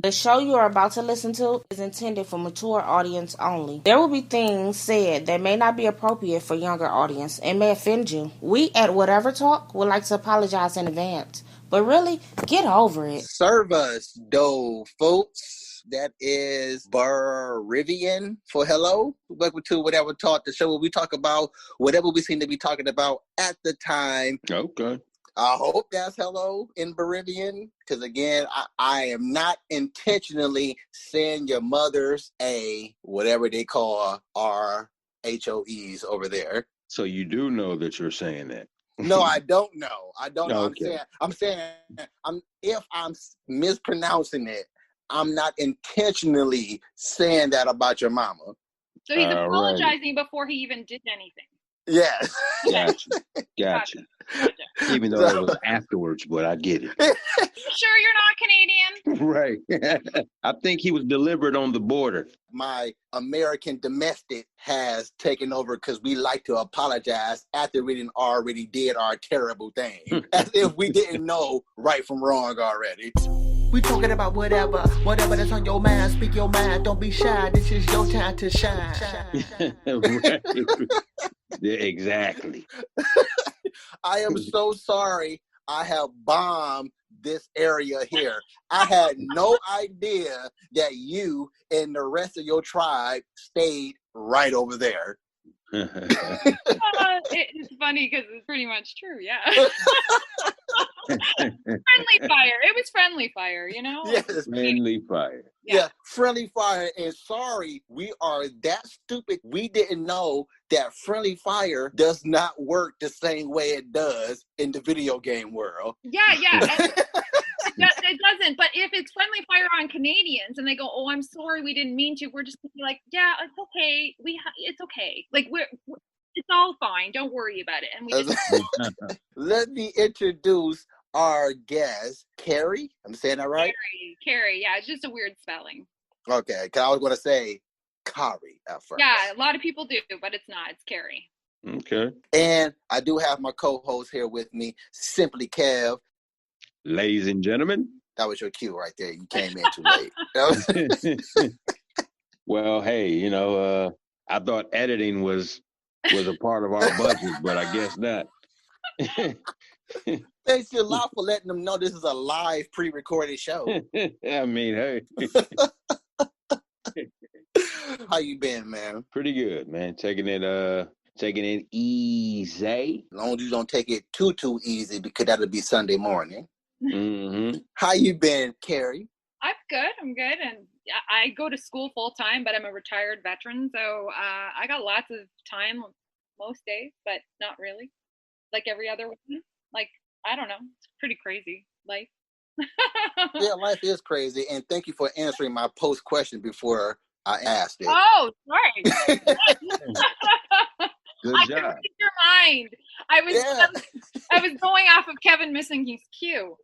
The show you are about to listen to is intended for mature audience only. There will be things said that may not be appropriate for younger audience and may offend you. We at Whatever Talk would like to apologize in advance. But really, get over it. Serve us, dough, folks. That is Barivian for hello. Welcome to Whatever Talk, the show where we talk about whatever we seem to be talking about at the time. Okay. I hope that's hello in Barivian, because again, I am not intentionally saying your mother's whatever they call our HOEs over there. So you do know that you're saying that? No, I don't know. I don't know. Okay. I'm saying if I'm mispronouncing it, I'm not intentionally saying that about your mama. So he's apologizing before he even did anything. Yes. Gotcha. Even though it was afterwards, but I get it. You sure you're not Canadian? Right. I think he was delivered on the border. My American domestic has taken over because we like to apologize after we already did our terrible thing. As if we didn't know right from wrong already. We talking about whatever that's on your mind. Speak your mind, don't be shy. This is your time to shine. Right. Yeah, exactly. I am so sorry I have bombed this area here. I had no idea that you and the rest of your tribe stayed right over there. It's funny because it's pretty much true, yeah. Friendly fire. It was friendly fire, you know? Yes. Friendly fire. Yeah, friendly fire. And sorry, we are that stupid. We didn't know that friendly fire does not work the same way it does in the video game world. Yeah. It doesn't. But if it's friendly fire on Canadians and they go, "Oh, I'm sorry, we didn't mean to," we're just gonna be like, "Yeah, it's okay. It's okay. Like it's all fine. Don't worry about it." And we just Let me introduce our guest, Carrie. I'm saying that right? Carrie. Yeah, it's just a weird spelling. Okay, because I was going to say Kari at first. Yeah, a lot of people do, but it's not. It's Carrie. Okay. And I do have my co-host here with me, Simply Kev. Ladies and gentlemen. That was your cue right there. You came in too late. Well, hey, I thought editing was a part of our budget, but I guess not. Thanks a lot for letting them know this is a live pre-recorded show. I mean, hey. How you been, man? Pretty good, man. Taking it easy. As long as you don't take it too easy, because that'll be Sunday morning. Mm-hmm. How you been, Carrie? I'm good. And I go to school full time, but I'm a retired veteran. So I got lots of time most days, but not really. Like every other woman. Like, I don't know. It's pretty crazy. Life. Yeah, life is crazy. And thank you for answering my post question before I asked it. Oh, sorry. Good I job. can read your mind. I was going off of Kevin missing his cue,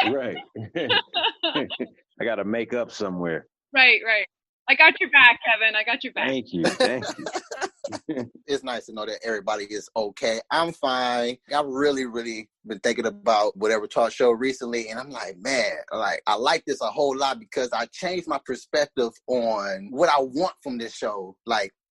Right. I got to make up somewhere. Right. I got your back, Kevin. I got your back. Thank you. It's nice to know that everybody is okay. I'm fine. I've really, really been thinking about Whatever Talk show recently, and I'm like, man, I like this a whole lot because I changed my perspective on what I want from this show,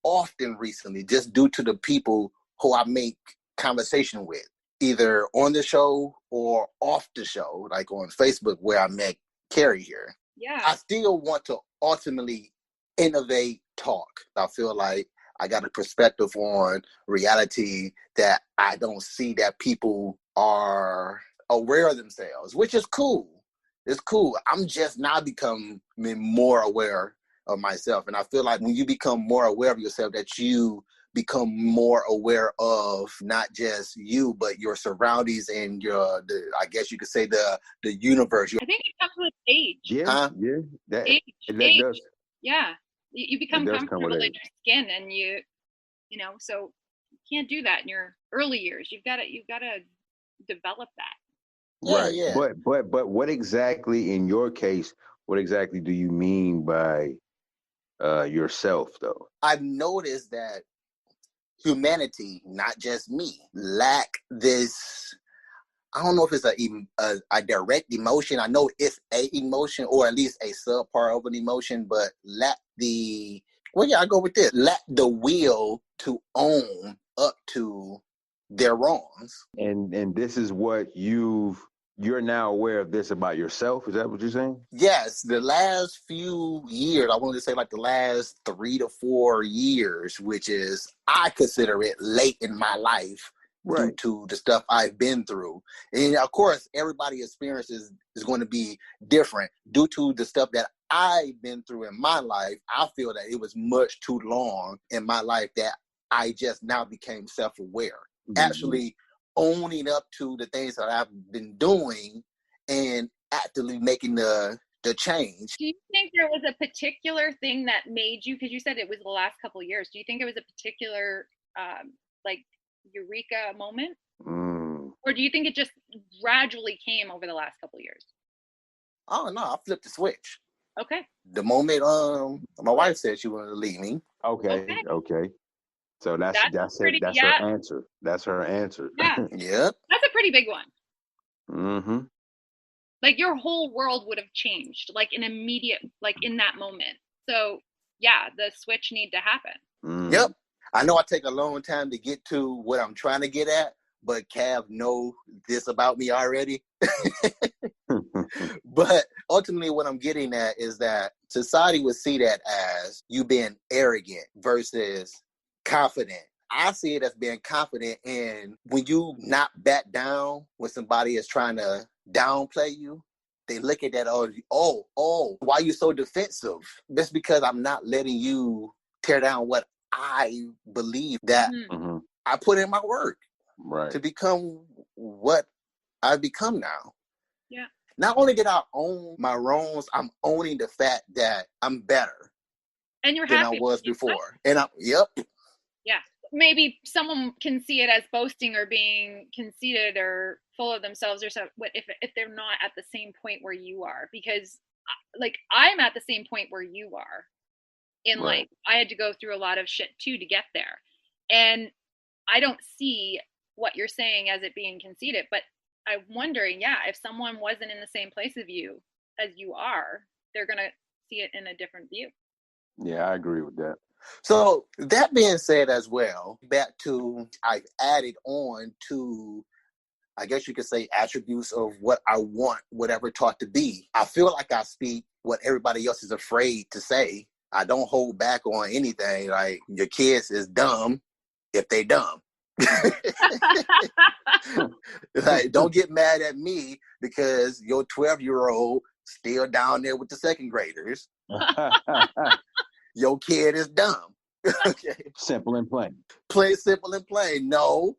often recently, just due to the people who I make conversation with, either on the show or off the show, like on Facebook where I met Carrie here. Yeah. I still want to ultimately innovate talk. I feel like I got a perspective on reality that I don't see that people are aware of themselves, which is cool. It's cool. I'm just now becoming more aware of myself. And I feel like when you become more aware of yourself, that you become more aware of not just you, but your surroundings and I guess you could say the universe. I think it comes with age. Yeah. That does. Yeah. You become comfortable in your skin, and so you can't do that in your early years. You've got to develop that. Right. Yeah. But what exactly, in your case, what exactly do you mean by yourself, though? I've noticed that humanity, not just me, lack this, I don't know if it's a direct emotion. I know it's a emotion, or at least a subpart of an emotion, but I go with this. Lack the will to own up to their wrongs. And this is what you're now aware of this about yourself. Is that what you're saying? Yes, the last few years, I wanted to say like the last 3 to 4 years, which is, I consider it late in my life, due to the stuff I've been through. And of course, everybody's experiences is going to be different due to the stuff that I've been through in my life. I feel that it was much too long in my life that I just now became self-aware. Actually owning up to the things that I've been doing and actively making the change. Do you think there was a particular thing that made you, because you said it was the last couple of years, do you think it was a particular like eureka moment? Or do you think it just gradually came over the last couple of years? Oh no, I flipped the switch. Okay. The moment my wife said she wanted to leave me. Okay. So that's pretty, her answer. That's her answer. Yeah. Yep. That's a pretty big one. Mm-hmm. Like your whole world would have changed, like in that moment. So yeah, the switch need to happen. Yep. I know I take a long time to get to what I'm trying to get at, but Cav know this about me already. But ultimately what I'm getting at is that society would see that as you being arrogant versus confident. I see it as being confident in when you not back down when somebody is trying to downplay you. They look at that, why you so defensive? That's because I'm not letting you tear down what I believe that I put in my work to become what I've become now. Yeah. Not only did I own my wrongs, I'm owning the fact that I'm better and you're than happy I was before. And Yeah. Maybe someone can see it as boasting or being conceited or full of themselves or something if they're not at the same point where you are, because like I'm at the same point where you are in life. I had to go through a lot of shit too to get there, and I don't see what you're saying as it being conceited, but I'm wondering, if someone wasn't in the same place of you as you are, they're gonna see it in a different view. Yeah, I agree with that. So that being said as well, back to I've added on to, I guess you could say, attributes of what I want whatever taught to be. I feel like I speak what everybody else is afraid to say. I don't hold back on anything. Like, your kids is dumb if they dumb. Like, don't get mad at me because your 12-year-old still down there with the second graders. Your kid is dumb. Okay. Simple and plain. Simple and plain. No.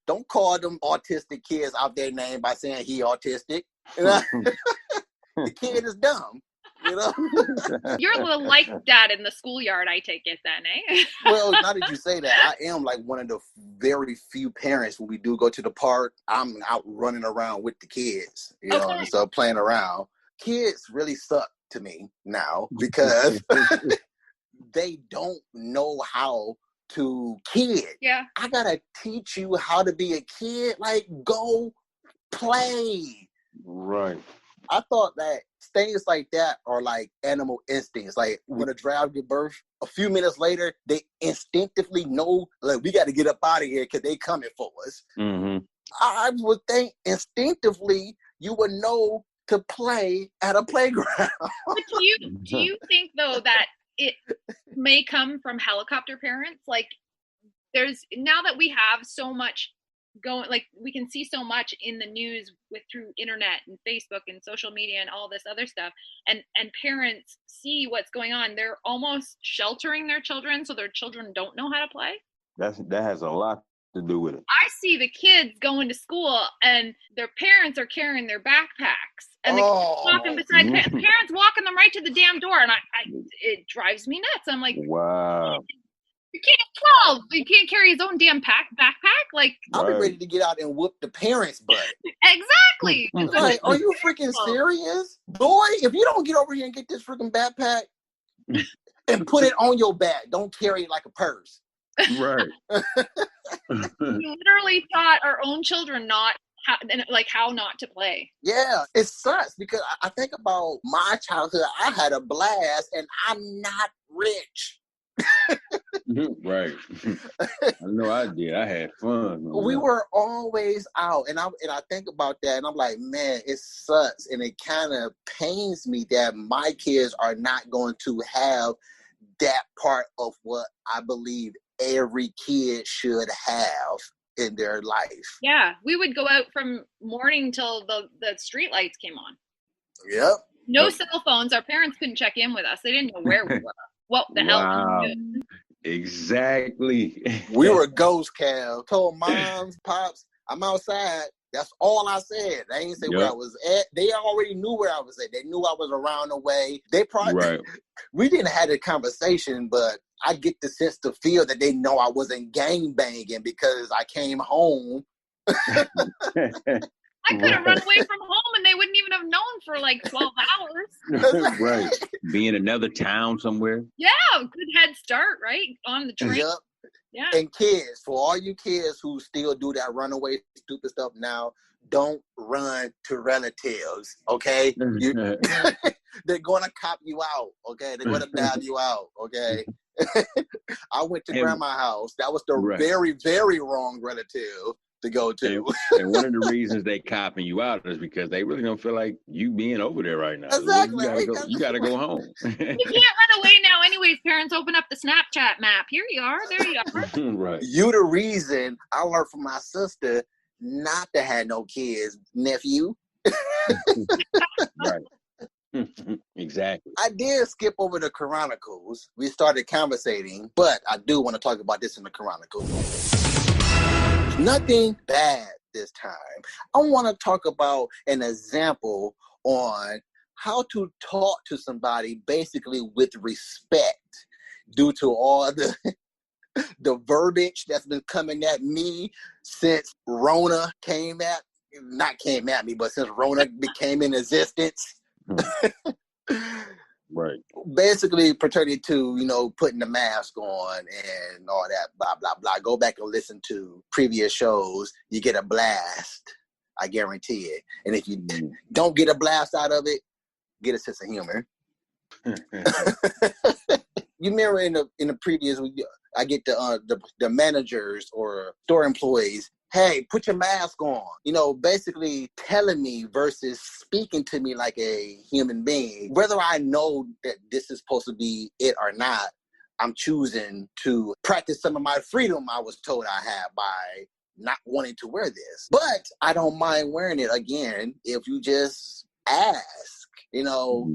Don't call them autistic kids out their name by saying he autistic. The kid is dumb. You know? You're the like dad in the schoolyard, I take it then, eh? Well, now that you say that, I am like one of the very few parents when we do go to the park, I'm out running around with the kids, you know, and so playing around. Kids really suck to me now because they don't know how to kid. Yeah. I gotta teach you how to be a kid. Like, go play. Right. I thought that things like that are like animal instincts. Like, when a giraffe gives birth, a few minutes later, they instinctively know, like, we got to get up out of here because they coming for us. I would think instinctively you would know to play at a playground. But do you think though that it may come from helicopter parents? Like, there's, now that we have so much going, like we can see so much in the news through internet and Facebook and social media and all this other stuff, and parents see what's going on, they're almost sheltering their children so their children don't know how to play. That has a lot to do with it. I see the kids going to school and their parents are carrying their backpacks and the kids walking beside the parents walking them right to the damn door, and it drives me nuts. I'm like, wow. You can't 12. You can't carry his own damn backpack. Like, I'll be ready to get out and whoop the parents' butt. Exactly. Like, are you freaking serious? Boy, if you don't get over here and get this freaking backpack and put it on your back, don't carry it like a purse. Right. We literally taught our own children not how not to play. Yeah, it sucks because I think about my childhood. I had a blast, and I'm not rich. Right. I know I did. I had fun. We were always out, and I think about that, and I'm like, man, it sucks, and it kind of pains me that my kids are not going to have that part of what I believe every kid should have in their life. Yeah, we would go out from morning till the street lights came on. Yep. No cell phones. Our parents couldn't check in with us. They didn't know where we were. What the hell we were doing. Exactly. We were ghost calves. Told moms, pops, I'm outside. That's all I said. I ain't say where I was at. They already knew where I was at. They knew I was around the way. They probably, we didn't have a conversation, but I get the sense to feel that they know I wasn't gang banging because I came home. I could have run away from home and they wouldn't even have known for like 12 hours. Right. Be in another town somewhere. Yeah, good head start, right? On the train. Yep. Yeah. And kids, for all you kids who still do that runaway stupid stuff now, don't run to relatives, okay? They're going to cop you out, okay? They're going to bab you out, okay? I went to grandma's house. That was the very, very wrong relative to go to. And one of the reasons they copping you out is because they really don't feel like you being over there right now. Exactly. You gotta go home. You can't run away now anyways. Parents, open up the Snapchat map. Here you are. There you are. Right. You the reason I learned from my sister not to have no kids, nephew. Right. Exactly. I did skip over the Chronicles. We started conversating, but I do want to talk about this in the Chronicles. Nothing bad this time. I want to talk about an example on how to talk to somebody basically with respect due to all the verbiage that's been coming at me since Rona not came at me, but since Rona became in existence. Right. Basically pertaining to, putting the mask on and all that, blah, blah, blah. Go back and listen to previous shows. You get a blast. I guarantee it. And if you don't get a blast out of it, get a sense of humor. You remember in the previous, I get the managers or store employees, hey, put your mask on. Basically telling me versus speaking to me like a human being. Whether I know that this is supposed to be it or not, I'm choosing to practice some of my freedom I was told I had by not wanting to wear this. But I don't mind wearing it again if you just ask. Or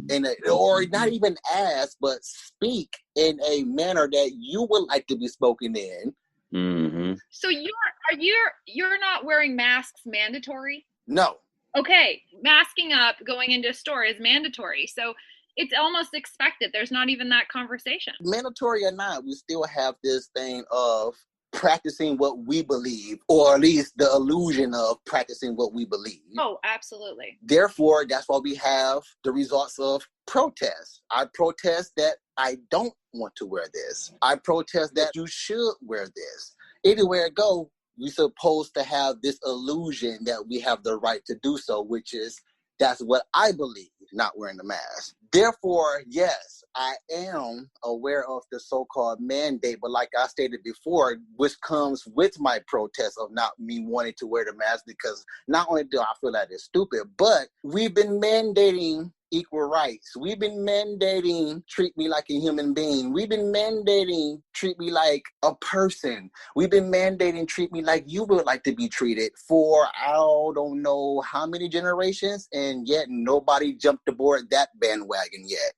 not even ask, but speak in a manner that you would like to be spoken in. Mm-hmm. So you're not wearing masks mandatory? No. Okay, masking up going into a store is mandatory. So it's almost expected. There's not even that conversation. Mandatory or not, we still have this thing of practicing what we believe, or at least the illusion of practicing what we believe. Oh, absolutely. Therefore, that's why we have the results of protests. I protest that I don't want to wear this. I protest that you should wear this. Anywhere it go, we're supposed to have this illusion that we have the right to do so, which is that's what I believe, not wearing the mask. Therefore, yes, I am aware of the so-called mandate, but like I stated before, which comes with my protest of not me wanting to wear the mask, because not only do I feel that it's stupid, but we've been mandating equal rights. We've been mandating treat me like a human being. We've been mandating treat me like a person. We've been mandating treat me like you would like to be treated for I don't know how many generations, and yet nobody jumped aboard that bandwagon yet.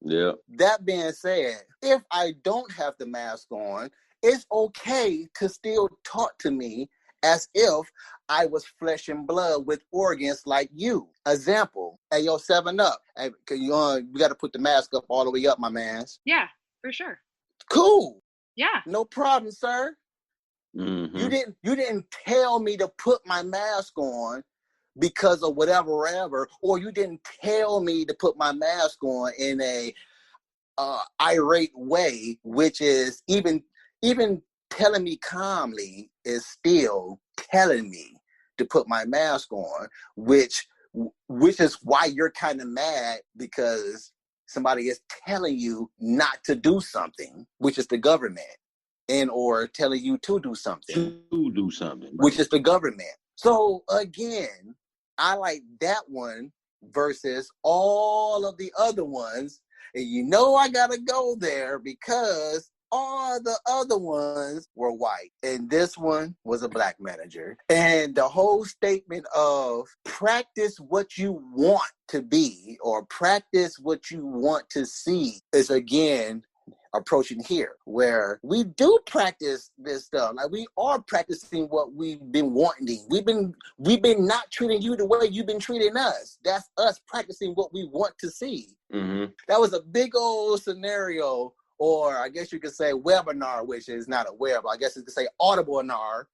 Yeah. That being said, if I don't have the mask on, it's okay to still talk to me as if I was flesh and blood with organs like you. Example, hey, yo, 7-Up. Hey, we got to put the mask up all the way up, my mans. Yeah, for sure. Cool. Yeah. No problem, sir. Mm-hmm. You didn't tell me to put my mask on because of whatever, or you didn't tell me to put my mask on in a irate way, which is even telling me calmly is still telling me to put my mask on, which is why you're kind of mad, because somebody is telling you not to do something, which is the government, and or telling you to do something, right. which is the government. So again, I like that one versus all of the other ones. And you know I gotta go there because all the other ones were white. And this one was a black manager. And the whole statement of practice what you want to be or practice what you want to see is again approaching here, where we do practice this stuff. Like we are practicing what we've been wanting. We've been not treating you the way you've been treating us. That's us practicing what we want to see. Mm-hmm. That was a big old scenario, or I guess you could say webinar, which is not a web. I guess you could say audible-nar.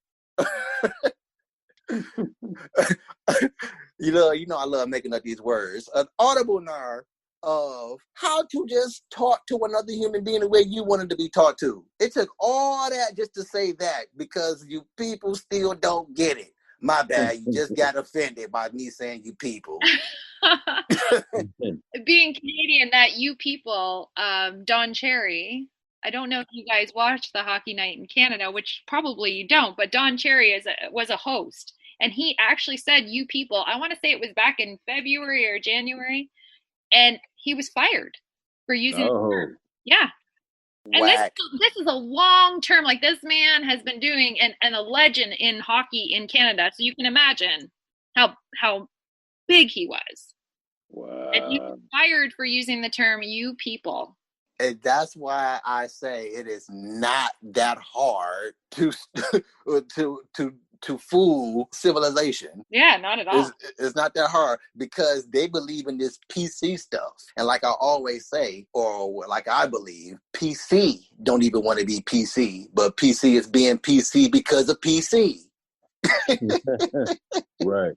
you know, I love making up these words. An audible-nar of how to just talk to another human being the way you wanted to be taught to. It took all that just to say that, because you people still don't get it. My bad. You just got offended by me saying you people. Being Canadian, that you people, Don Cherry, I don't know if you guys watch the Hockey Night in Canada, which probably you don't, but Don Cherry was a host, and he actually said you people, I want to say it was back in February or January, and he was fired for using the term. Yeah. And this is a long term, like this man has been doing and a legend in hockey in Canada. So you can imagine how big he was. Wow. And he was fired for using the term you people. And that's why I say it is not that hard to fool civilization. Yeah, not at all. It's not that hard, because they believe in this PC stuff. And like I always say, or like I believe, PC don't even want to be PC, but PC is being PC because of PC. Right.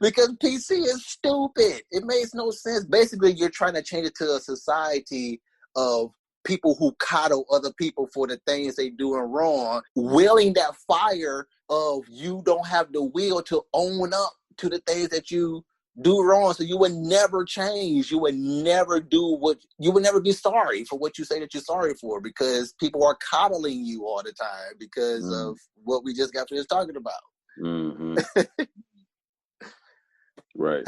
Because PC is stupid. It makes no sense. Basically, you're trying to change it to a society of people who coddle other people for the things they doing wrong, wielding that fire of you don't have the will to own up to the things that you do wrong. So you would never change. You would never be sorry for what you say that you're sorry for, because people are coddling you all the time because of what we just got finished talking about. Mm-hmm. Right.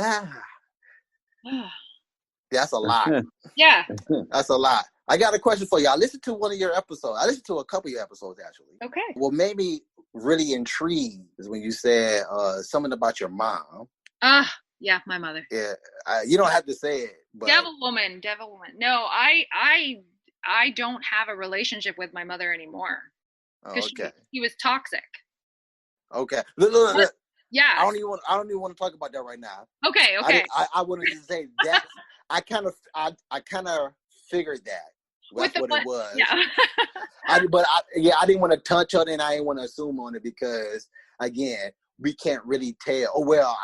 That's a lot. Yeah. That's a lot. I got a question for you. I listened to one of your episodes. I listened to a couple of your episodes, actually. Okay. What made me really intrigued is when you said something about your mom. Yeah, my mother. Yeah, you don't have to say it. But... Devil woman. No, I don't have a relationship with my mother anymore. Okay. She was toxic. Okay. Look. Yeah. I don't even want to talk about that right now. Okay. I wanted to say that I kind of figured that. That's what it was. Yeah. I didn't want to touch on it, and I didn't want to assume on it, because again, we can't really tell. Oh well,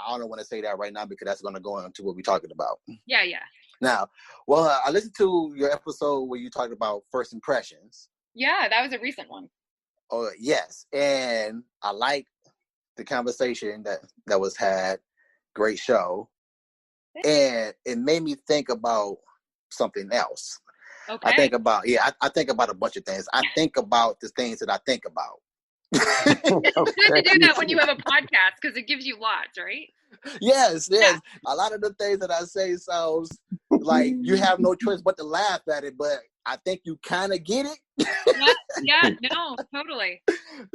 I don't want to say that right now, because that's going to go into what we're talking about. Yeah. Now, I listened to your episode where you talked about first impressions. Yeah, that was a recent one. Oh yes, and I like the conversation that was had. Great show. And it made me think about something else. Okay. I think about a bunch of things. I think about the things that I think about. It's good to do that when you have a podcast, because it gives you lots, right? Yes. Yeah. A lot of the things that I say sounds like you have no choice but to laugh at it, but I think you kind of get it. Yeah, no, totally.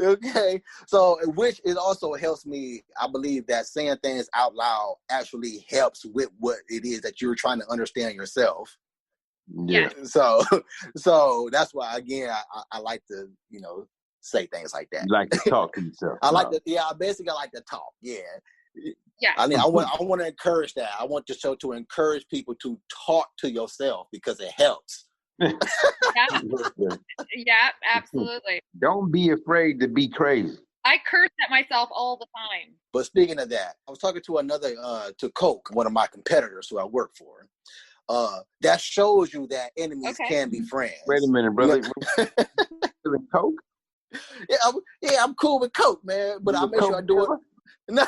Okay. So, which it also helps me, I believe that saying things out loud actually helps with what it is that you're trying to understand yourself. Yeah. So that's why, again, I like to, say things like that. You like to talk to yourself. I like basically I like to talk. Yeah. Yeah. I mean, I want to encourage that. I want the show to encourage people to talk to yourself, because it helps. Yeah, absolutely. Don't be afraid to be crazy. I curse at myself all the time. But speaking of that, I was talking to to Coke, one of my competitors who I work for. That shows you that enemies can be friends. Wait a minute, brother. Coke? I'm cool with Coke, man, but I make sure I do it. No,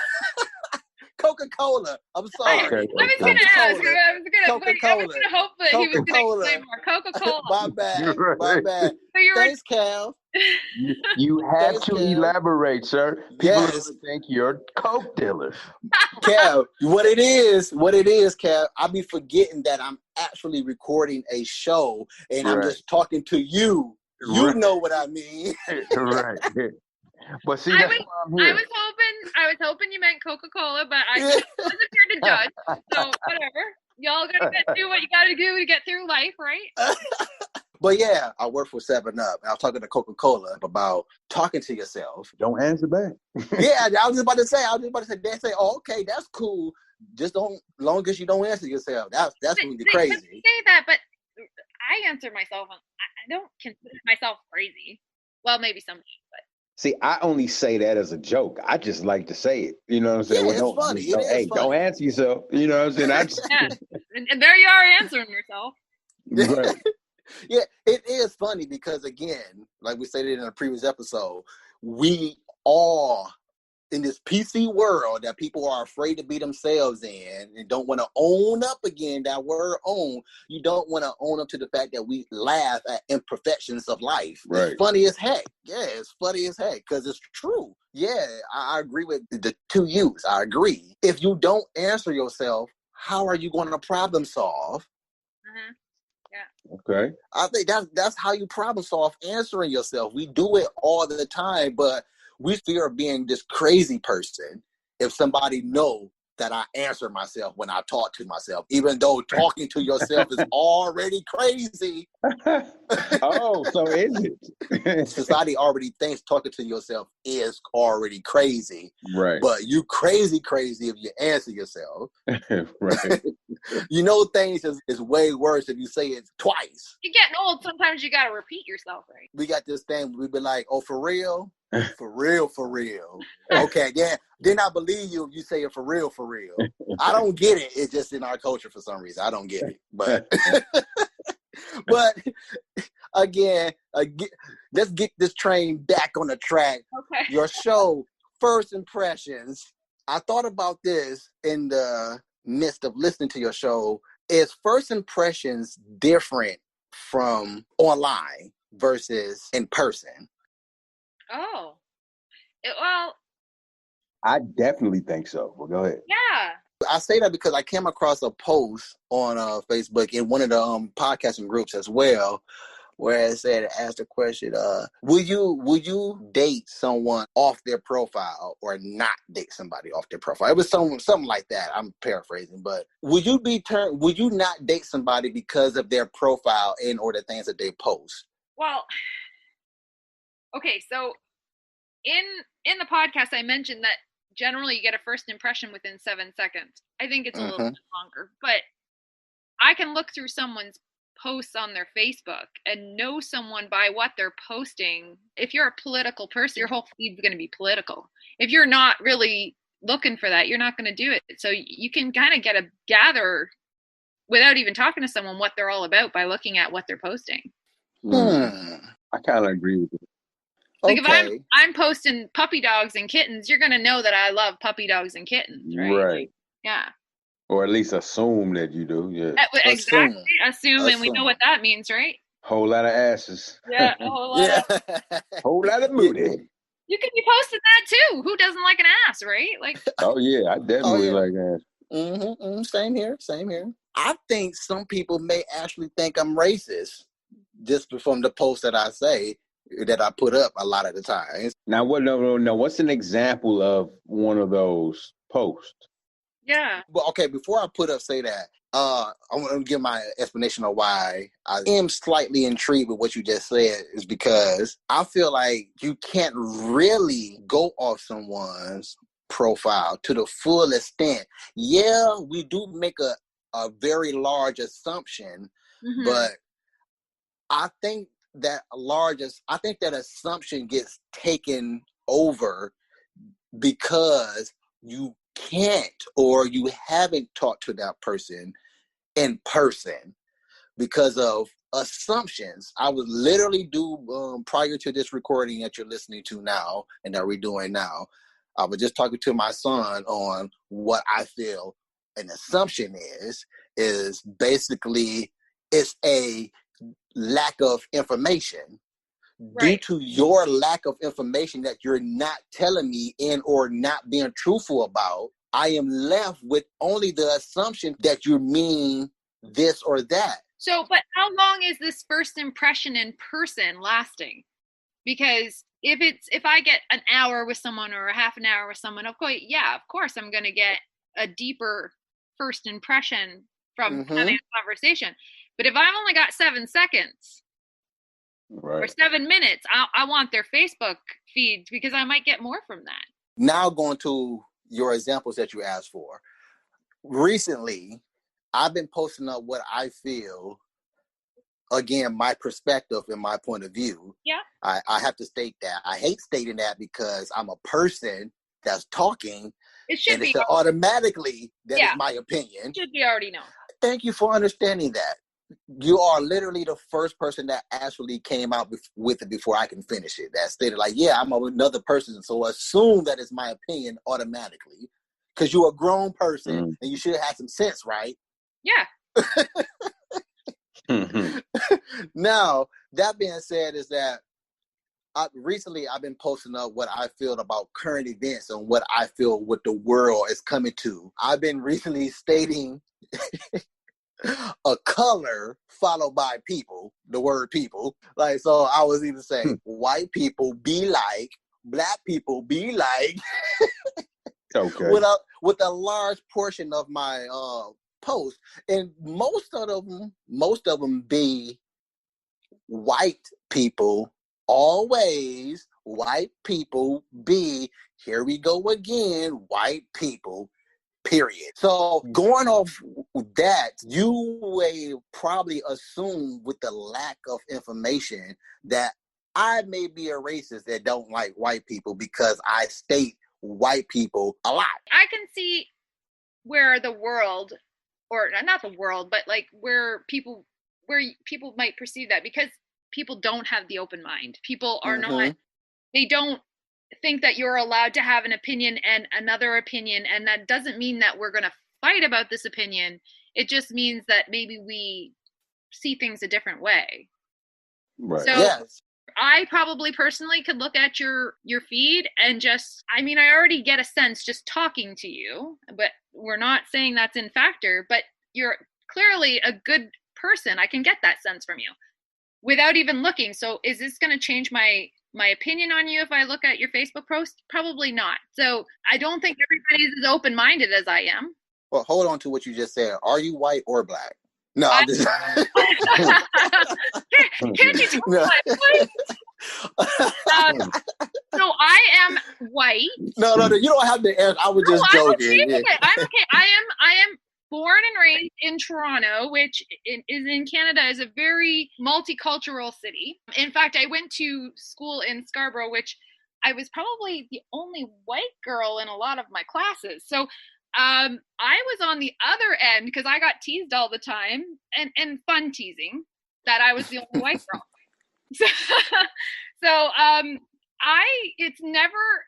Coca-Cola. I'm sorry. Okay, I was gonna ask. I was gonna hope that he was gonna Coca-Cola. explain more. Coca-Cola. My bad. Right. So you were Thanks, Cal. You have Thanks, to Cal. elaborate, sir. People are Yes. going to think you're Coke dealers. Cal, what it is, Cal, I be forgetting that I'm actually recording a show and I'm Right. just talking to you. You know what I mean. Right. But see, I that's was, why I'm here. I was hoping you meant Coca-Cola, but I wasn't here to judge. So whatever. Y'all gotta do what you gotta do to get through life, right? But yeah, I work for 7-Up, and I was talking to Coca-Cola about talking to yourself. Don't answer back. Yeah, I was just about to say, they say, oh, okay, that's cool. Just don't, long as you don't answer yourself. That's really crazy. But you say that, but I answer myself. I don't consider myself crazy. Well, maybe some, but. See, I only say that as a joke. I just like to say it. You know what I'm saying? Yeah, it's funny. It is funny. Don't answer yourself. You know what I'm saying? Yeah. And there you are answering yourself. Right. Yeah, it is funny because, again, like we stated in a previous episode, we are in this PC world that people are afraid to be themselves in and don't want to own up again. That word own, you don't want to own up to the fact that we laugh at imperfections of life. Right. It's funny as heck. Yeah, it's funny as heck because it's true. Yeah, I agree with the two U's. I agree. If you don't answer yourself, how are you going to problem solve? Mm-hmm. Yeah. Okay. I think that's how you problem solve, answering yourself. We do it all the time, but we fear being this crazy person if somebody know that I answer myself when I talk to myself, even though talking to yourself is already crazy. Oh, so is it? Society already thinks talking to yourself is already crazy. Right. But you crazy if you answer yourself. Right. You know, things is way worse if you say it twice. You're getting old. Sometimes you got to repeat yourself, right? We got this thing, we be like, oh, for real? For real. Okay, yeah. Then I believe you if you say it for real. I don't get it. It's just in our culture for some reason. I don't get it. But but again, let's get this train back on the track. Okay. Your show, First Impressions. I thought about this in the midst of listening to your show. Is First Impressions different from online versus in person? Oh. Well, I definitely think so. Well, go ahead. yeah. I say that because I came across a post on Facebook in one of the podcasting groups as well, where it said, asked the question, will you date someone off their profile or not date somebody off their profile? It was something like that. I'm paraphrasing, but would you not date somebody because of their profile and or the things that they post? Well, okay, so in the podcast, I mentioned that generally you get a first impression within 7 seconds. I think it's a little bit longer, but I can look through someone's posts on their Facebook and know someone by what they're posting. If you're a political person, your whole feed's going to be political. If you're not really looking for that, you're not going to do it. So you can kind of gather without even talking to someone what they're all about by looking at what they're posting. I kind of agree with you. Like if I'm posting puppy dogs and kittens, you're gonna know that I love puppy dogs and kittens, right? Right. Yeah. Or at least assume that you do. Yeah. Exactly. Assume, and we know what that means, right? Whole lot of asses. Yeah. A whole lot of. Whole lot of booty. You can be posting that too. Who doesn't like an ass, right? Like. Oh yeah, I definitely like ass. Same here. I think some people may actually think I'm racist just from the post that I put up a lot of the times. Now, what's an example of one of those posts? Yeah. Well, okay, before I say that, I want to give my explanation of why I am slightly intrigued with what you just said, is because I feel like you can't really go off someone's profile to the full extent. Yeah, we do make a very large assumption, but I think that assumption gets taken over because you can't or you haven't talked to that person in person. because of assumptions. I would literally do, prior to this recording that you're listening to now and that we're doing now, I was just talking to my son on what I feel an assumption is basically it's a lack of information. Due to your lack of information that you're not telling me and or not being truthful about, I am left with only the assumption that you mean this or that. So, but how long is this first impression in person lasting? Because if I get an hour with someone or a half an hour with someone, of course I'm going to get a deeper first impression from having a conversation. But if I've only got 7 seconds or 7 minutes, I want their Facebook feeds because I might get more from that. Now going to your examples that you asked for. Recently, I've been posting up what I feel, again, my perspective and my point of view. Yeah. I have to state that. I hate stating that because I'm a person that's talking. It should be. Automatically, that is my opinion. It should be already known. Thank you for understanding that. You are literally the first person that actually came out with it before I can finish it. That stated like, yeah, I'm another person. So assume that is my opinion automatically. Because you're a grown person and you should have some sense, right? Yeah. Now, that being said, is that recently I've been posting up what I feel about current events and what I feel what the world is coming to. I've been recently stating a color followed by people, the word people. Like, so I was even saying white people be like, black people be like. Okay. With a large portion of my post, and most of them be white people. Always white people be, here we go again, white people, period. So going off that, you will probably assume with the lack of information that I may be a racist that don't like white people because I state white people a lot. I can see where the world, or not the world, but like where people might perceive that, because people don't have the open mind. People are not, they don't think that you're allowed to have an opinion and another opinion, and that doesn't mean that we're going to fight about this opinion. It just means that maybe we see things a different way. Right. So yes. I probably personally could look at your feed and just, I mean, I already get a sense just talking to you, but we're not saying that's in factor, but you're clearly a good person. I can get that sense from you without even looking. So is this going to change my opinion on you if I look at your Facebook post? Probably not. So I don't think everybody's as open-minded as I am. Well, hold on to what you just said. Are you white or black? No, I'm just... Can't you tell me so I am white. No, you don't have to answer. I was just joking. I'm okay. I am born and raised in Toronto, which is in Canada, is a very multicultural city. In fact, I went to school in Scarborough, which I was probably the only white girl in a lot of my classes. So I was on the other end because I got teased all the time, and fun teasing, that I was the only white girl. So it's never,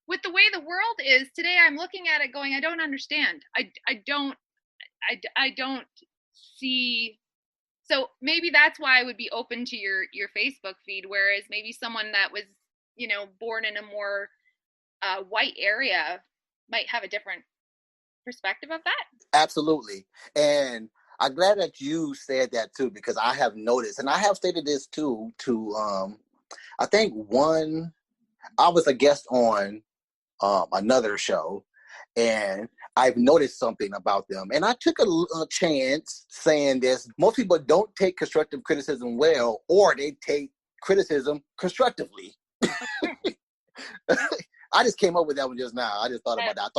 with the way the world is today, I'm looking at it going, I don't understand. I don't see. So maybe that's why I would be open to your Facebook feed, whereas maybe someone that was, born in a more white area might have a different perspective of that. Absolutely. And I'm glad that you said that too, because I have noticed, and I have stated this too, I think I was a guest on another show, and I've noticed something about them. And I took a chance saying this. Most people don't take constructive criticism well, or they take criticism constructively. I just came up with that one just now. I just thought about that.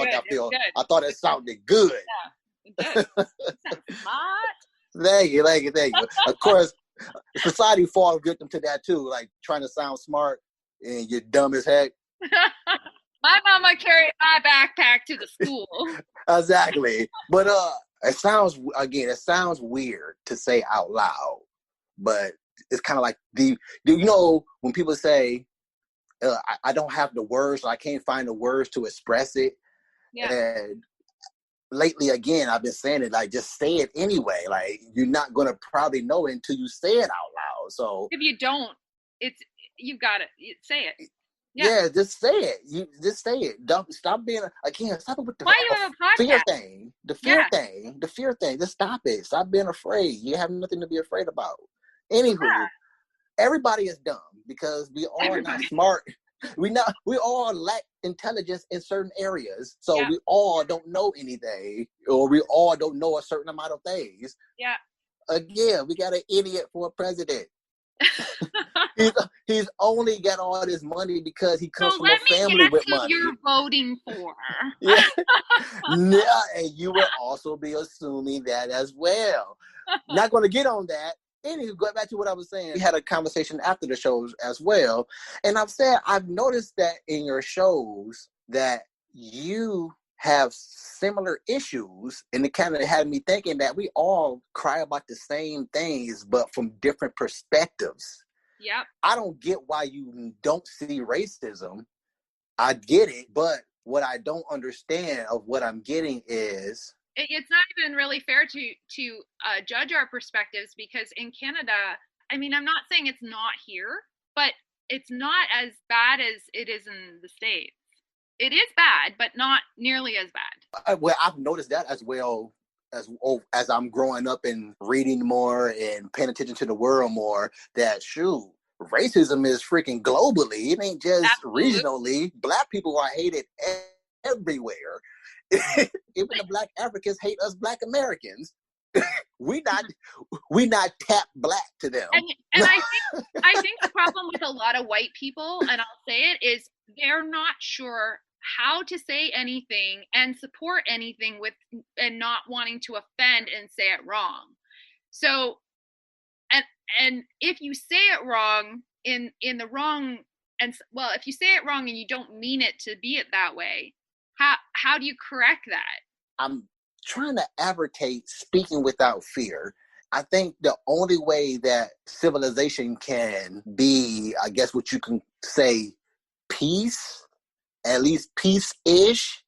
I thought it sounded good. Yeah, it does. Smart. Thank you. Of course, society falls victim to that too, like trying to sound smart and you're dumb as heck. My mama carried my backpack to the school. Exactly. But It sounds weird to say out loud, but it's kind of like when people say, I don't have the words, or I can't find the words to express it. Yeah. And lately, again, I've been saying it, like, just say it anyway. Like, you're not going to probably know it until you say it out loud. So if you don't, you've got to say it. Yeah, just say it. You just say it. Don't stop being stop it with the Why you have a fear podcast? thing. The fear thing. Just stop it. Stop being afraid. You have nothing to be afraid about. Anywho, everybody is dumb because we all not smart. We all lack intelligence in certain areas. So we all don't know anything, or we all don't know a certain amount of things. Yeah. Again, we got an idiot for a president. he's only got all this money because he comes from a family with money. You're voting for. Yeah, and you will also be assuming that as well. Not going to get on that. Anyway, going back to what I was saying, we had a conversation after the shows as well, and I've noticed that in your shows that you have similar issues, and it kind of had me thinking that we all cry about the same things, but from different perspectives. Yep. I don't get why you don't see racism. I get it, but what I don't understand of what I'm getting is it's not even really fair to judge our perspectives, because in Canada, I mean, I'm not saying it's not here, but it's not as bad as it is in the States. It is bad, but not nearly as bad. Well, I've noticed that as well as I'm growing up and reading more and paying attention to the world more, that racism is freaking globally. It ain't just regionally. Black people are hated everywhere. Even the Black Africans hate us Black Americans. we not tap black to them. And I think the problem with a lot of white people, and I'll say it, is they're not sure how to say anything and support anything and not wanting to offend and say it wrong. So, and if you say it wrong in the wrong, if you say it wrong and you don't mean it to be it that way, how do you correct that? I'm trying to advocate speaking without fear. I think the only way that civilization can be, I guess what you can say, peace, at least peace-ish,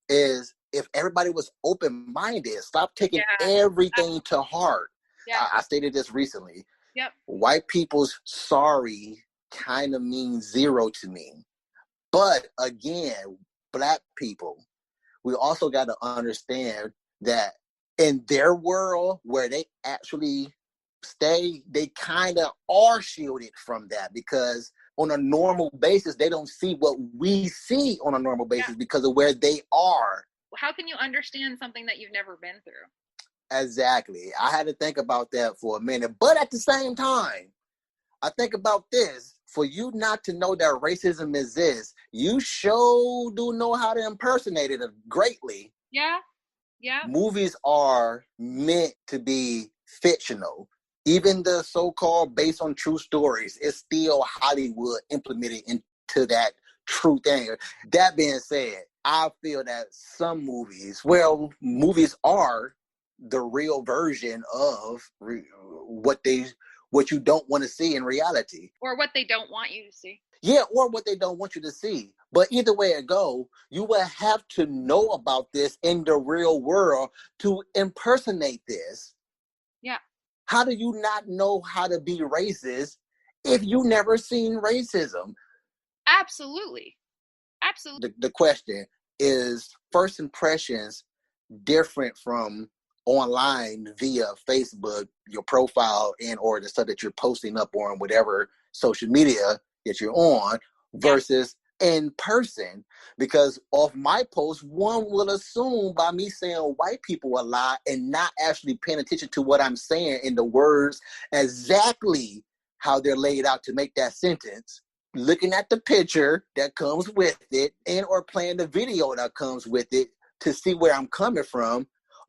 is if everybody was open-minded, stop taking everything to heart. Yeah. I stated this recently. Yep. White people's sorry kind of means zero to me. But again, Black people, we also got to understand that in their world where they actually stay, they kind of are shielded from that, because on a normal basis, they don't see what we see on a normal basis because of where they are. How can you understand something that you've never been through? Exactly. I had to think about that for a minute. But at the same time, I think about this. For you not to know that racism exists, you sure do know how to impersonate it greatly. Yeah. Yeah. Movies are meant to be fictional. Even the so-called based on true stories, it's still Hollywood implemented into that true thing. That being said, I feel that some movies are the real version of what you don't want to see in reality. Or what they don't want you to see. Yeah, or what they don't want you to see. But either way it go, you will have to know about this in the real world to impersonate this. Yeah. How do you not know how to be racist if you never seen racism? Absolutely. Absolutely. The question is, first impressions different from online via Facebook, your profile, and or the stuff that you're posting up on whatever social media that you're on, versus in person? Because off my post, one will assume by me saying white people a lot and not actually paying attention to what I'm saying in the words exactly how they're laid out to make that sentence, looking at the picture that comes with it and or playing the video that comes with it to see where I'm coming from.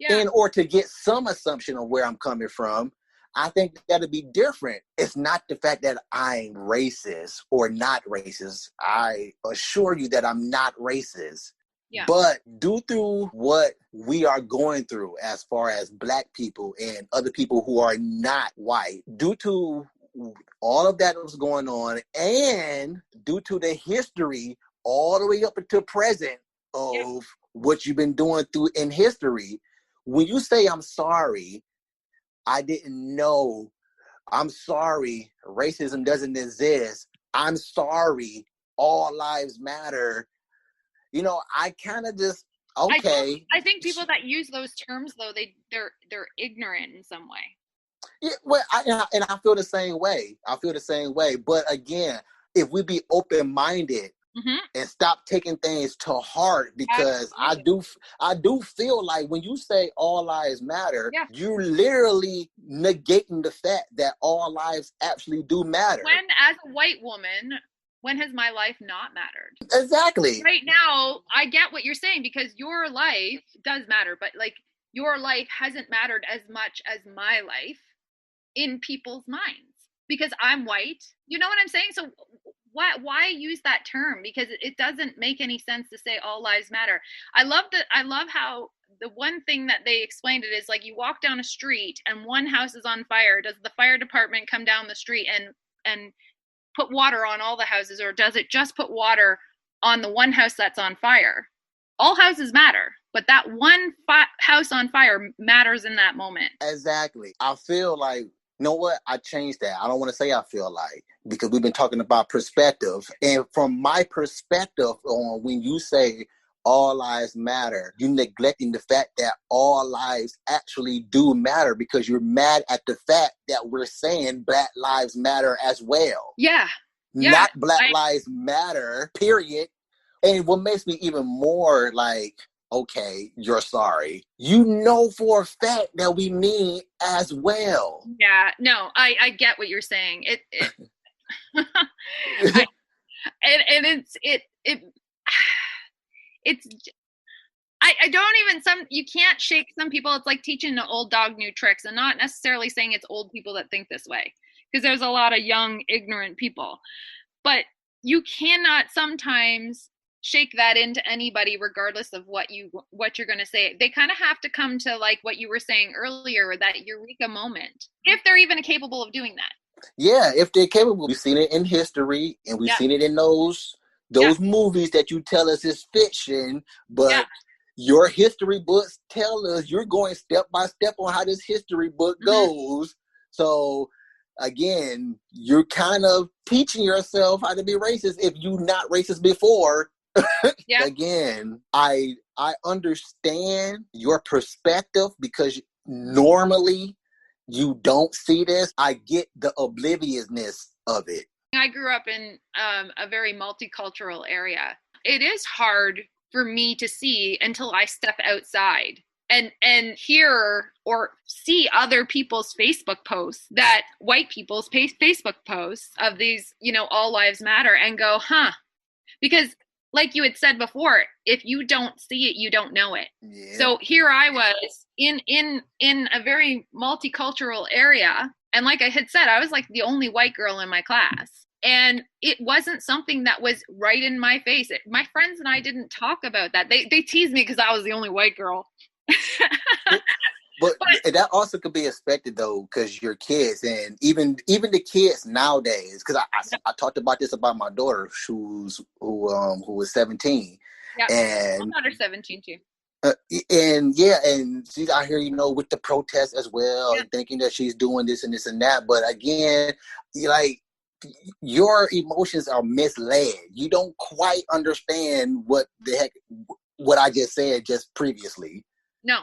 And or to get some assumption of where I'm coming from. I think that'd be different. It's not the fact that I'm racist or not racist. I assure you that I'm not racist. Yeah. But due to what we are going through as far as Black people and other people who are not white, due to all of that was going on, and due to the history all the way up until present of what you've been doing through in history, when you say, I'm sorry, I didn't know, I'm sorry, racism doesn't exist, I'm sorry, all lives matter, you know, I kind of just, okay. I think people that use those terms, though, they're ignorant in some way. Yeah, well, I feel the same way. I feel the same way. But again, if we be open-minded and stop taking things to heart, because Absolutely. I do feel like when you say all lives matter, Yeah. you're literally negating the fact that all lives actually do matter. When, as a white woman, when has my life not mattered? Exactly. Right now, I get what you're saying, because your life does matter, but like your life hasn't mattered as much as my life in people's minds because I'm white. You know what I'm saying? So why use that term? Because it doesn't make any sense to say all lives matter. I love how the one thing that they explained it is like you walk down a street and one house is on fire. Does the fire department come down the street and put water on all the houses, or does it just put water on the one house that's on fire? All houses matter, but that one house on fire matters in that moment. Exactly. I feel like, you know what? I changed that. I don't want to say I feel like, because we've been talking about perspective. And from my perspective on when you say all lives matter, you're neglecting the fact that all lives actually do matter, because you're mad at the fact that we're saying Black lives matter as well. Yeah. Not Black lives matter, period. And what makes me even more like, okay, you're sorry, you know for a fact that we mean as well. Yeah, no, I get what you're saying. I don't even, you can't shake some people. It's like teaching an old dog new tricks, and not necessarily saying it's old people that think this way, because there's a lot of young, ignorant people. But you cannot sometimes shake that into anybody, regardless of what you're going to say. They kind of have to come to, like what you were saying earlier, that eureka moment, if they're even capable of doing that. Yeah, if they're capable. We've seen it in history, and we've seen it in those movies that you tell us is fiction, but your history books tell us you're going step by step on how this history book goes. So again, you're kind of teaching yourself how to be racist if you're not racist before. Again, I understand your perspective, because normally you don't see this. I get the obliviousness of it. I grew up in a very multicultural area. It is hard for me to see until I step outside and hear or see other people's Facebook posts, that white people's Facebook posts of these, all lives matter, and go, because like you had said before, if you don't see it, you don't know it. Yeah. So here I was in a very multicultural area. And like I had said, I was like the only white girl in my class. And it wasn't something that was right in my face. My friends and I didn't talk about that. They teased me because I was the only white girl. But that also could be expected, though, because you're kids, and even the kids nowadays. Because I talked about this about my daughter, who was 17, and my daughter's 17 too. And she's out here, with the protests as well, and thinking that she's doing this and this and that. But again, your emotions are misled. You don't quite understand what the heck what I just said just previously. No.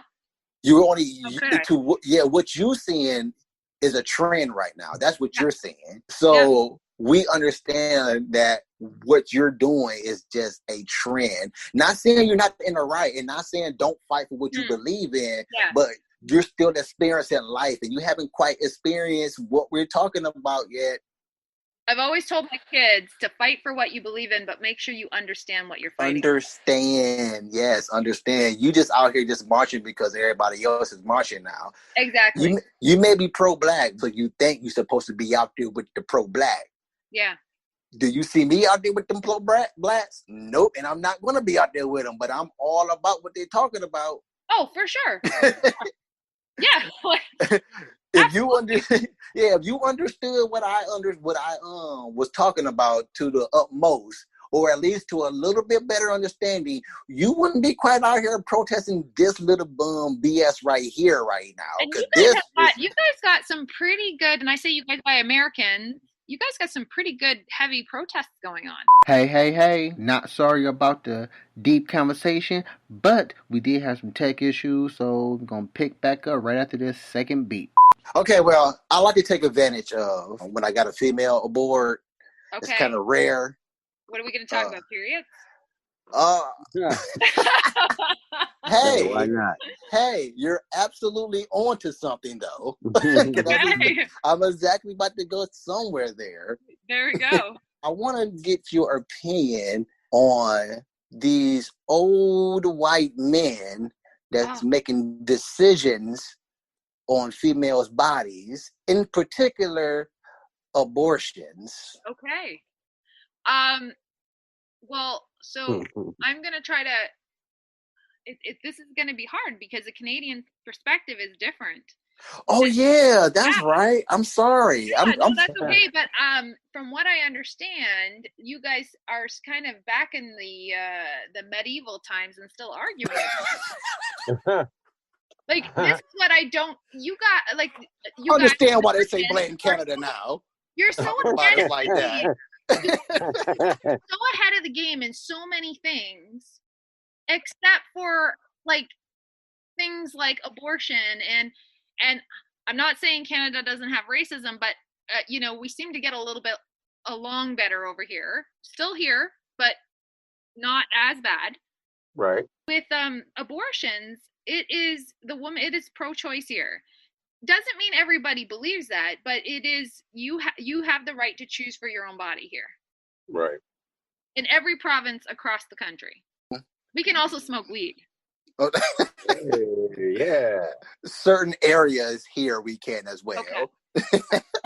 You only what you're seeing is a trend right now. That's what you're seeing. So we understand that what you're doing is just a trend. Not saying you're not in the right, and not saying don't fight for what you believe in, but you're still experiencing life, and you haven't quite experienced what we're talking about yet. I've always told my kids to fight for what you believe in, but make sure you understand what you're fighting for. Understand. You just out here just marching because everybody else is marching now. Exactly. You may be pro-Black, but you think you're supposed to be out there with the pro-Black. Yeah. Do you see me out there with them blacks? Nope, and I'm not gonna be out there with them. But I'm all about what they're talking about. Oh, for sure. Yeah. If you understood what I was talking about to the utmost, or at least to a little bit better understanding, you wouldn't be quite out here protesting this little BS right here, right now. And you guys got some pretty good, and I say you guys by Americans, you guys got some pretty good heavy protests going on. Hey, not sorry about the deep conversation, but we did have some tech issues, so we're going to pick back up right after this second beat. Okay, well, I like to take advantage of when I got a female aboard. Okay. It's kind of rare. What are we going to talk about, periods? Hey, why not? Hey, you're absolutely onto something, though. Okay. I'm exactly about to go somewhere there. There we go. I want to get your opinion on these old white men that's making decisions on females' bodies, in particular, abortions. Okay. Well, so I'm going to try to, this is going to be hard because the Canadian perspective is different. Oh, yeah, that's right. I'm sorry. Yeah, no, that's okay. But from what I understand, you guys are kind of back in the medieval times and still arguing. Like, this is what I don't. You got like. You understand why they say blame Canada now. You're so ahead of like the that. game. So ahead of the game in so many things, except for like things like abortion and I'm not saying Canada doesn't have racism, but we seem to get a little bit along better over here. Still here, but not as bad. Right. With abortions, it is pro-choice here. Doesn't mean everybody believes that, but it is you have the right to choose for your own body here. Right. In every province across the country. We can also smoke weed. Yeah. Certain areas here we can as well. Okay.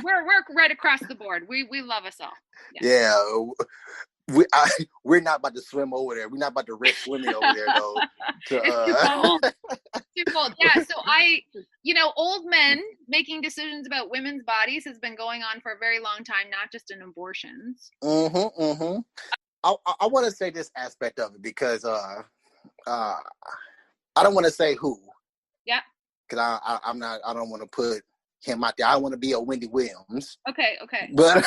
We're right across the board. We love us all. Yeah. We're not about to swim over there. We're not about to risk swimming over there though. It's too cold. Too cold. Yeah. So old men making decisions about women's bodies has been going on for a very long time, not just in abortions. I want to say this aspect of it because I don't want to say who. Yeah. Because I don't want to put him out there. I don't want to be a Wendy Williams. Okay. But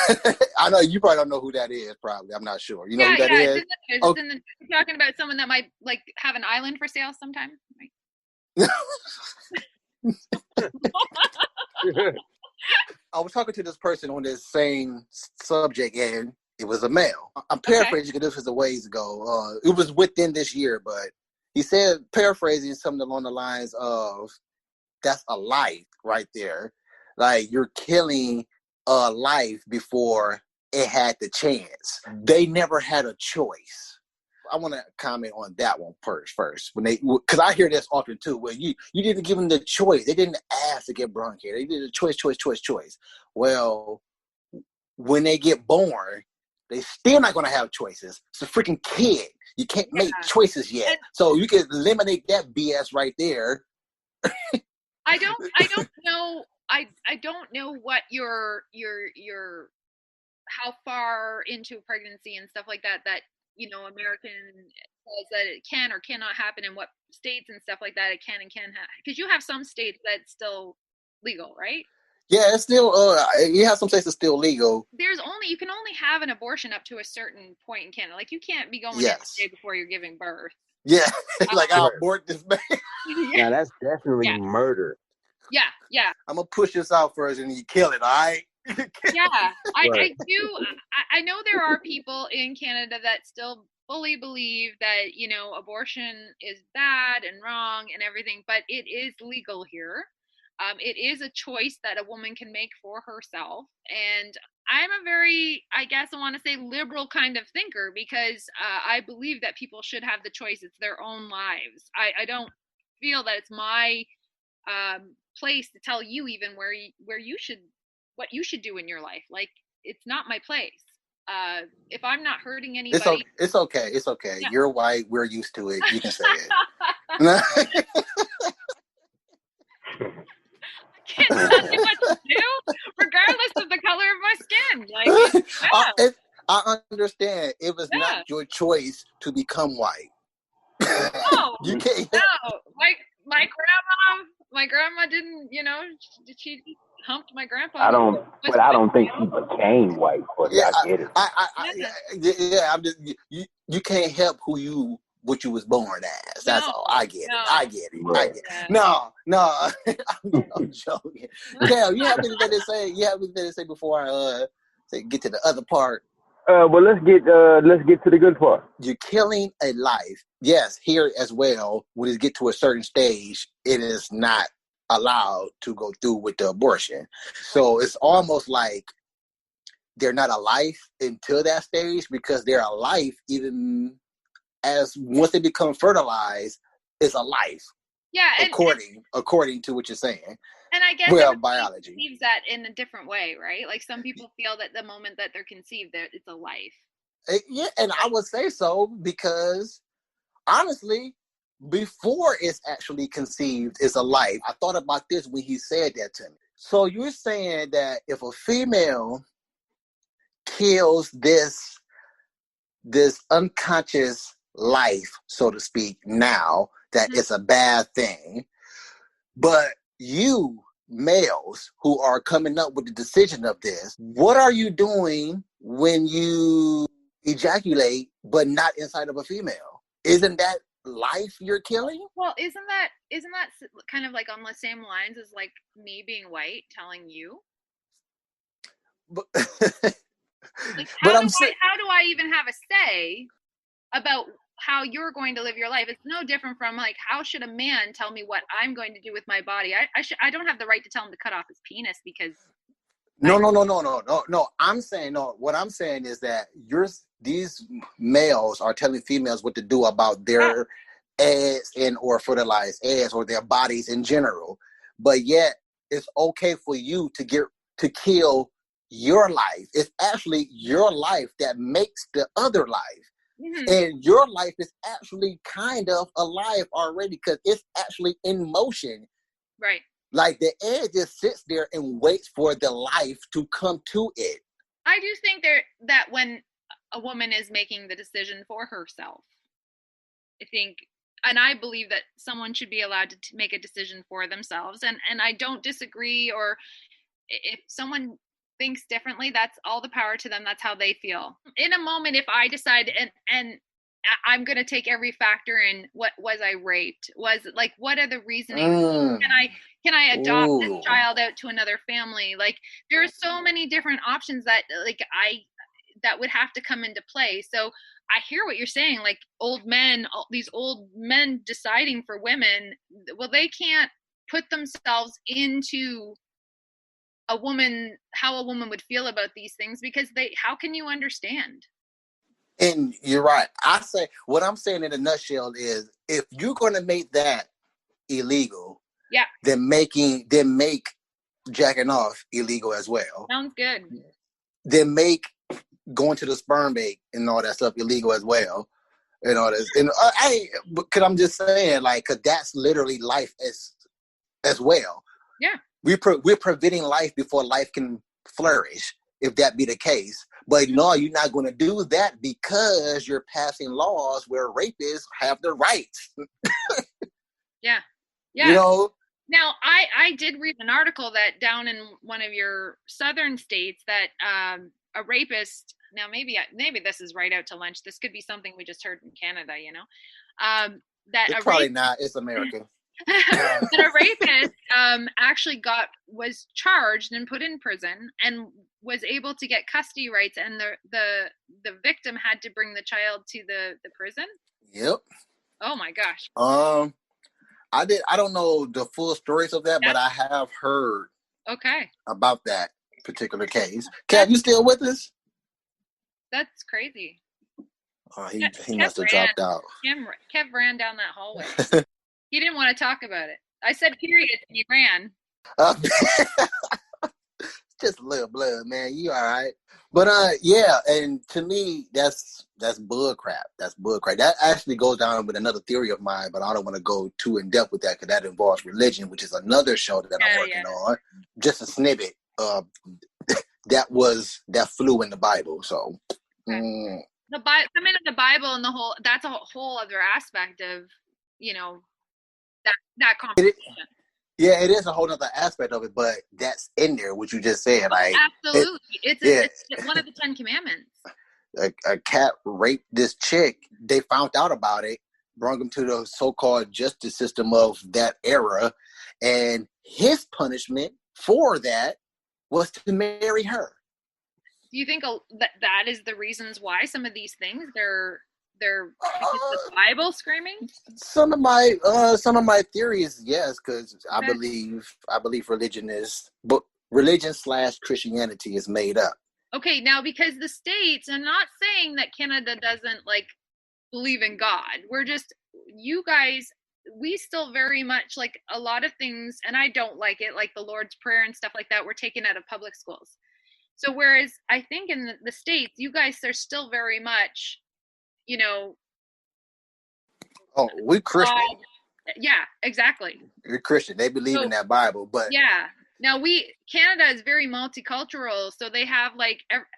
I know you probably don't know who that is. Probably, I'm not sure. You know who that is? You're talking about someone that might like have an island for sale sometime. Right? I was talking to this person on this same subject, and it was a male. I'm paraphrasing because this was a ways ago. It was within this year, but he said, paraphrasing something along the lines of, "That's a life right there. Like you're killing a life before it had the chance. They never had a choice." I want to comment on that one first. Because I hear this often too, where you didn't give them the choice. They didn't ask to get bronchial. They did a choice. Well, when they get born, they still not going to have choices. It's a freaking kid. You can't make choices yet. So you can eliminate that BS right there. I don't know. I don't know what your how far into pregnancy and stuff like that American says that it can or cannot happen in what states and stuff like that it can and can't happen. Because you have some states that's still legal, right? Yeah, it's still you have some states that's still legal. You can only have an abortion up to a certain point in Canada. Like you can't be going in the day before you're giving birth. Yeah, like I'll abort this man. Yeah, that's definitely murder. Yeah. I'm gonna push this out first and you kill it, all right? Yeah, I do. I know there are people in Canada that still fully believe that, abortion is bad and wrong and everything, but it is legal here. It is a choice that a woman can make for herself. And I'm a very, I guess I want to say liberal kind of thinker because I believe that people should have the choice. It's their own lives. I don't feel that it's my place to tell you even what you should do in your life. Like, it's not my place. if I'm not hurting It's anybody, it's okay. It's okay. Yeah. You're white. We're used to it. You can say it. can't tell you what to do, regardless of the color of my skin. Like, yeah, I understand. It was yeah. not your choice to become white. No, You can't. no. My grandma didn't. You know, she humped my grandpa. I don't think she became white, but Yeah, I get it. I'm just you can't help what you was born as. That's all. I get it. I get it. Right. No, I'm joking. Cal, you have anything to say? You have anything to say before I get to the other part? Well, let's get to the good part. You're killing a life. Yes, here as well. When it get to a certain stage, it is not allowed to go through with the abortion. So it's almost like they're not a life until that stage, because they're a life even as once they become fertilized, it's a life. Yeah, according to what you're saying. And I guess biology conceives that in a different way, right? Like some people feel that the moment that they're conceived, it's a life. Yeah, and I would say so because honestly, before it's actually conceived, it's a life. I thought about this when he said that to me. So you're saying that if a female kills this unconscious life, so to speak, now that it's a bad thing, but you males who are coming up with the decision of this, what are you doing when you ejaculate but not inside of a female? Isn't that life you're killing? Well, isn't that kind of like on the same lines as like me being white telling you? But, like, how do I even have a say about how you're going to live your life? It's no different from like, how should a man tell me what I'm going to do with my body? I don't have the right to tell him to cut off his penis because No. I'm saying no. What I'm saying is that these males are telling females what to do about their eggs or fertilized eggs or their bodies in general, but yet it's okay for you to kill your life. It's actually your life that makes the other life. Mm-hmm. And your life is actually kind of alive already because it's actually in motion. Right. Like the egg just sits there and waits for the life to come to it. I do think that when a woman is making the decision for herself, I think, and I believe that someone should be allowed to make a decision for themselves. And I don't disagree, or if someone thinks differently, that's all the power to them. That's how they feel. In a moment, if I decide and I'm going to take every factor in, what was I raped? Was like, what are the reasoning? Can I adopt this child out to another family? Like there's so many different options that that would have to come into play. So I hear what you're saying, like these old men deciding for women. Well, they can't put themselves into how a woman would feel about these things because how can you understand? And you're right. What I'm saying in a nutshell is if you're going to make that illegal, then make jacking off illegal as well. Sounds good. Then make going to the sperm bank and all that stuff illegal as well. And all this. And because I'm just saying, like, cause that's literally life as well. Yeah. We're preventing life before life can flourish, if that be the case. But no, you're not going to do that because you're passing laws where rapists have the rights. Yeah. You know? Now, I did read an article that down in one of your southern states that a rapist, now maybe this is right out to lunch. This could be something we just heard in Canada, you know? It's probably not. It's America. That a rapist actually was charged and put in prison and was able to get custody rights, and the victim had to bring the child to the prison. Yep. Oh my gosh. I don't know the full stories of that, but I have heard about that particular case. Kev, you still with us? That's crazy. Oh, he must have dropped out. Kev ran down that hallway. He didn't want to talk about it. I said period and he ran. just a little blood, man. You all right? But yeah, and to me, that's bull crap. That's bull crap. That actually goes down with another theory of mine, but I don't want to go too in depth with that because that involves religion, which is another show that I'm working on. Just a snippet. That flew in the Bible. So the Bible and the whole, that's a whole other aspect of, that conversation. Yeah, it is a whole other aspect of it, but that's in there, what you just said. Like, absolutely. It's one of the 10 Commandments. A cat raped this chick. They found out about it, brought him to the so-called justice system of that era, and his punishment for that was to marry her. Do you think that is the reasons why some of these things they're the Bible screaming? Some of my theories, yes, because I believe religion/Christianity is made up. Okay, now because the States, I'm not saying that Canada doesn't believe in God. We're just, you guys, we still very much a lot of things, and I don't like it, like the Lord's Prayer and stuff like that, were taken out of public schools. So whereas I think in the States, you guys are still very much, oh, we're Christian. Yeah, exactly. We're Christian. They believe in that Bible, but yeah. Now Canada is very multicultural, so they have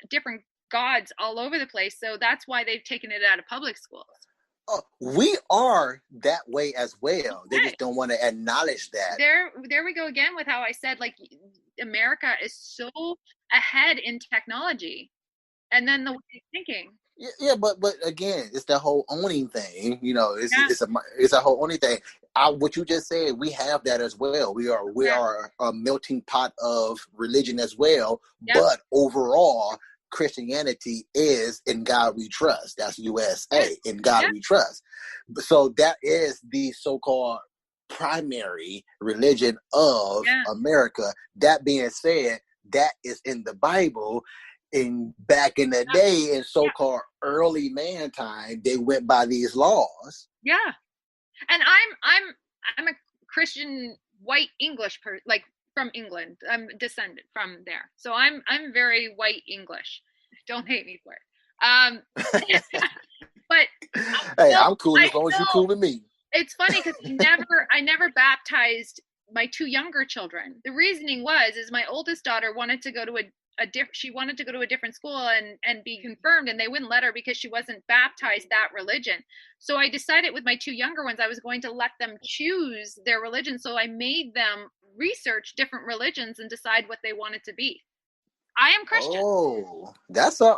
different gods all over the place. So that's why they've taken it out of public schools. Oh, we are that way as well. Okay. They just don't want to acknowledge that. There we go again with how I said America is so ahead in technology, and then the way of thinking. Yeah, but again, it's the whole owning thing. It's a whole owning thing. What you just said, we have that as well. We are a melting pot of religion as well. Yep. But overall, Christianity is in God we trust. That's USA. In God we trust. So that is the so-called primary religion of America. That being said, that is in the Bible. Back in the day, in so-called early man time, they went by these laws. Yeah, and I'm a Christian white English person, from England. I'm descended from there, so I'm very white English. Don't hate me for it. But hey, I'm cool as long as you're cool with me. It's funny because I never baptized my two younger children. The reasoning is my oldest daughter wanted to go to she wanted to go to a different school and be confirmed, and they wouldn't let her because she wasn't baptized that religion. So I decided with my two younger ones, I was going to let them choose their religion. So I made them research different religions and decide what they wanted to be. I am Christian. Oh, that's a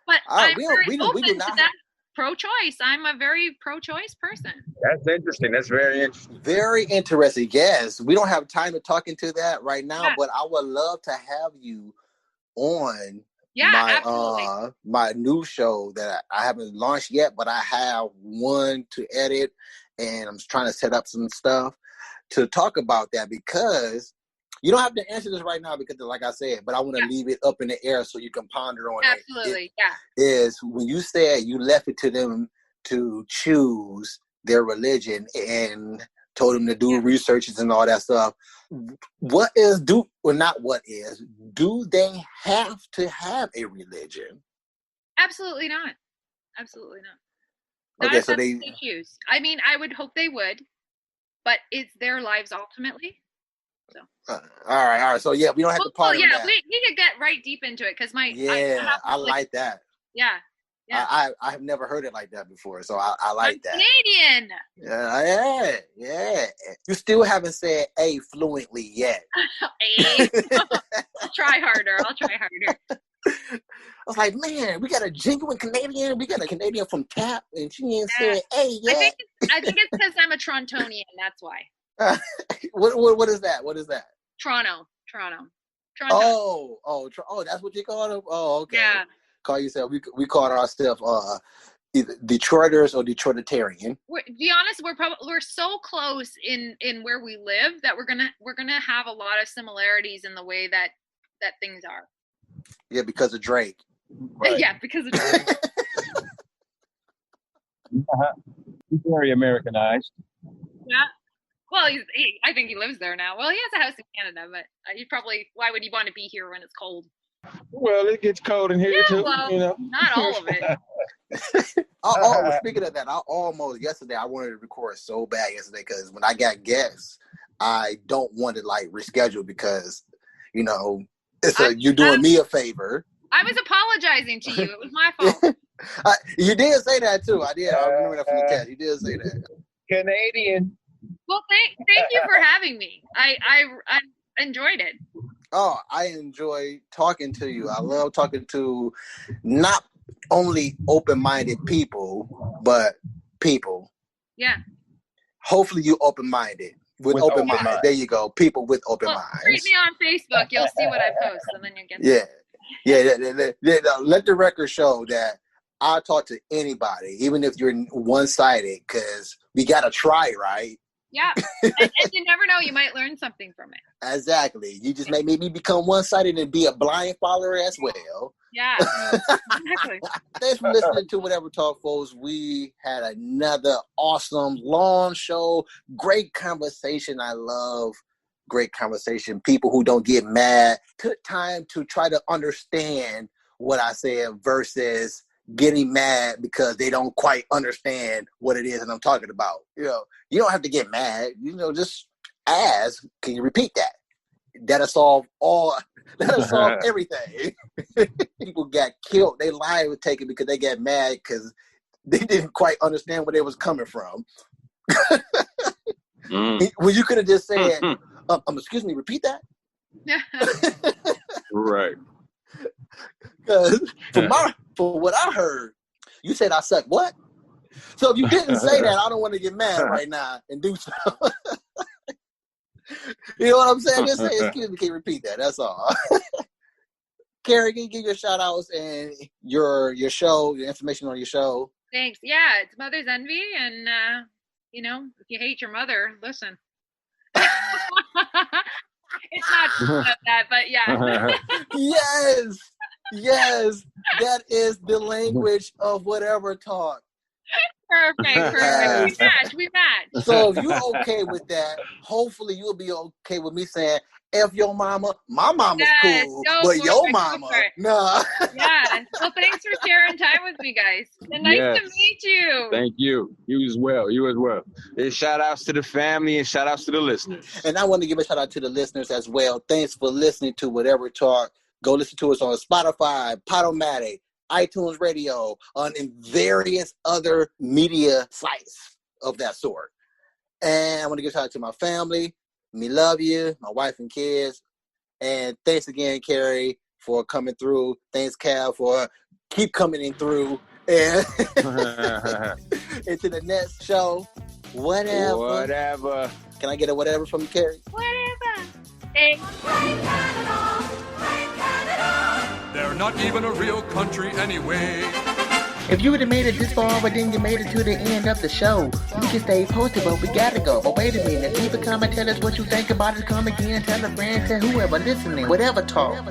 But I'm very open to that pro-choice. I'm a very pro-choice person. That's interesting. That's very interesting. Very interesting. Yes, we don't have time to talk into that right now, but I would love to have you on my new show that I haven't launched yet, but I have one to edit, and I'm trying to set up some stuff to talk about that, because you don't have to answer this right now because, like I said, but I want to leave it up in the air so you can ponder on it. Absolutely, Is when you said you left it to them to choose their religion and told them to do researches and all that stuff. Do they have to have a religion? Absolutely not. Absolutely not. Okay, so they choose. I mean, I would hope they would, but it's their lives ultimately. So. All right. So we don't have to ponder on that. We could get right deep into it because I like that. Yeah. I have never heard it like that before, so I like that. Canadian. Yeah. You still haven't said A fluently yet. A. I'll try harder. I was like, man, we got a genuine Canadian. We got a Canadian from TAP, and she ain't said A yet. I think it's because I'm a Torontonian. That's why. What is that? What is that? Toronto. Oh, that's what you call them? Oh, okay. Yeah. Call yourself. We call ourselves either Detroiters or Detroitarian. To be honest, we're so close in where we live that we're gonna have a lot of similarities in the way that things are. Yeah, because of Drake. Right. Yeah, because of Drake. Very Americanized. Yeah. Well, I think he lives there now. Well, he has a house in Canada, but why would he want to be here when it's cold? Well, it gets cold in here too. Well, you know, not all of it. Speaking of that, yesterday I wanted to record so bad yesterday because when I got guests, I don't want to like reschedule because, you're doing me a favor. I was apologizing to you. It was my fault. You did say that too. I did. I remember that from the cast. You did say that. Canadian. Well, thank you for having me. I enjoyed it. Oh, I enjoy talking to you. I love talking to not only open-minded people, but people. Yeah. Hopefully you open-minded. With open mind. There you go. People with open minds. Read me on Facebook. You'll see what I post, and then you'll get Let the record show that I'll talk to anybody, even if you're one-sided, because we got to try, right? Yeah. And you never know. You might learn something from it. Exactly. You just made me become one-sided and be a blind follower as well. Yeah. Exactly. Thanks for listening to Whatever Talk, folks. We had another awesome, long show. Great conversation. I love great conversation. People who don't get mad. Took time to try to understand what I said versus getting mad because they don't quite understand what it is that I'm talking about. You don't have to get mad. Just ask, can you repeat that? That'll solve everything. People got killed. Their lives were taken because they got mad because they didn't quite understand where they was coming from. Well, you could have just said, excuse me, repeat that? Right. Because for what I heard, you said I suck what? So if you didn't say that, I don't want to get mad right now and do so. You know what I'm saying? Just say, excuse me, can you repeat that? That's all. Carrie, can you give your shout outs and your show, your information on your show? Thanks. Yeah, it's Mother's Envy. And, if you hate your mother, listen. It's not that, but yeah. Yes. That is the language of Whatever Talk. Perfect. Yes. We match. So if you're okay with that, hopefully you'll be okay with me saying, F your mama, my mama's cool, but your mama, nah. Yeah. Well, thanks for sharing time with me, guys. And nice to meet you. Thank you. You as well. And shout outs to the family and shout outs to the listeners. And I want to give a shout out to the listeners as well. Thanks for listening to Whatever Talk. Go listen to us on Spotify, Podomatic, iTunes Radio, and various other media sites of that sort. And I want to give a shout out to my family. Me love you, my wife and kids. And thanks again, Carrie, for coming through. Thanks, Cal, for keep coming in through. And into the next show, whatever. Can I get a whatever from you, Carrie? Whatever. Thanks. They're not even a real country anyway. If you would have made it this far, but then you made it to the end of the show, you can stay posted, but we gotta go. But wait a minute, leave a comment, tell us what you think about it. Come again, tell a friend, tell whoever listening. Whatever talk.